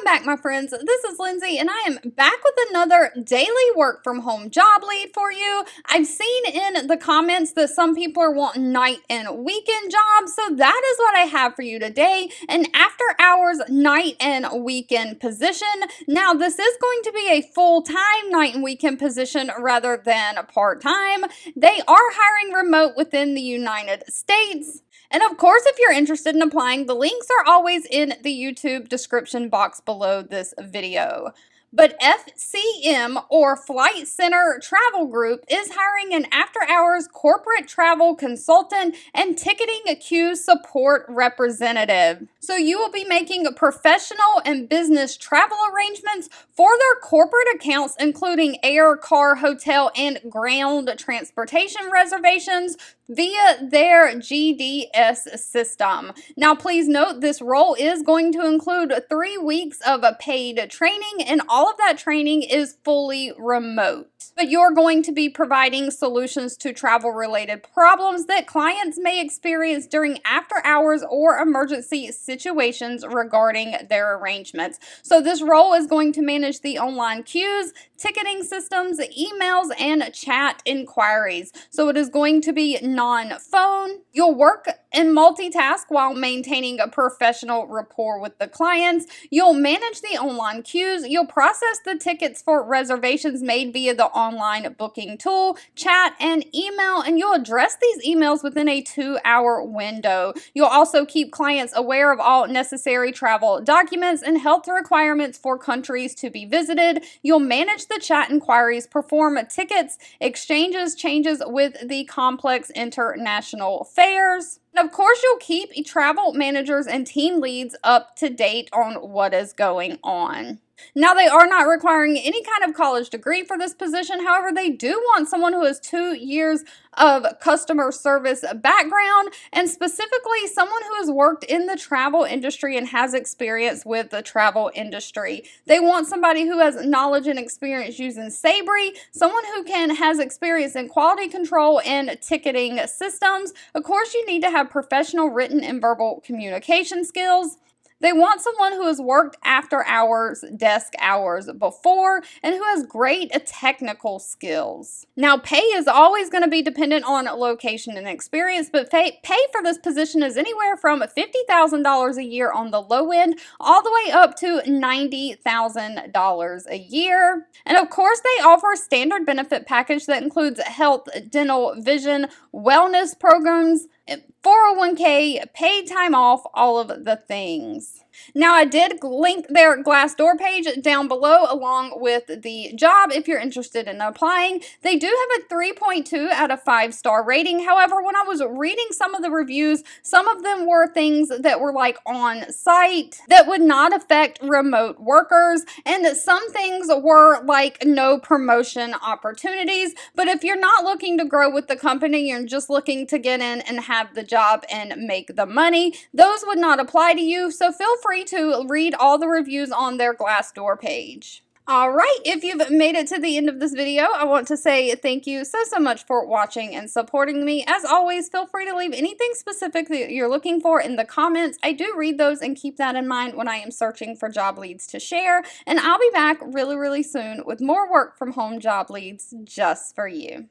back, my friends. This is Lindsay, and I am back with another daily work from home job lead for you. I've seen in the comments that some people are wanting night and weekend jobs, so that is what I have for you today, an after hours night and weekend position. Now, this is going to be a full-time night and weekend position rather than part-time. They are hiring remote within the United States. And of course, if you're interested in applying, the links are always in the YouTube description box below this video. But FCM, or Flight Center Travel Group, is hiring an after-hours corporate travel consultant and ticketing queue support representative. So you will be making professional and business travel arrangements for their corporate accounts, including air, car, hotel, and ground transportation reservations via their GDS system. Now, please note this role is going to include 3 weeks of paid training, and all of that training is fully remote. But you're going to be providing solutions to travel-related problems that clients may experience during after-hours or emergency situations regarding their arrangements. So this role is going to manage the online queues, ticketing systems, emails, and chat inquiries. So it is going to be non-phone. You'll work and multitask while maintaining a professional rapport with the clients. You'll manage the online queues. You'll process the tickets for reservations made via the online booking tool, chat, and email, and you'll address these emails within a 2-hour window. You'll also keep clients aware of all necessary travel documents and health requirements for countries to be visited. You'll manage the chat inquiries, perform tickets, exchanges, changes with the complex international fares. And of course, you'll keep travel managers and team leads up to date on what is going on. Now, they are not requiring any kind of college degree for this position. However, they do want someone who has 2 years of customer service background, and specifically someone who has worked in the travel industry and has experience with the travel industry. They want somebody who has knowledge and experience using Sabri, someone who has experience in quality control and ticketing systems. Of course, you need to have professional written and verbal communication skills. They want someone who has worked after hours, desk hours before, and who has great technical skills. Now, pay is always going to be dependent on location and experience, but pay for this position is anywhere from $50,000 a year on the low end, all the way up to $90,000 a year. And of course, they offer a standard benefit package that includes health, dental, vision, wellness programs, 401k, paid time off, all of the things. Now, I did link their Glassdoor page down below along with the job if you're interested in applying. They do have a 3.2 out of 5-star rating. However, when I was reading some of the reviews, some of them were things that were like on site that would not affect remote workers, and some things were like no promotion opportunities. But if you're not looking to grow with the company, you're just looking to get in and have the job and make the money, those would not apply to you. So feel free to read all the reviews on their Glassdoor page. All right, if you've made it to the end of this video, I want to say thank you so much for watching and supporting me. As always, feel free to leave anything specific that you're looking for in the comments. I do read those and keep that in mind when I am searching for job leads to share. And I'll be back really soon with more work from home job leads just for you.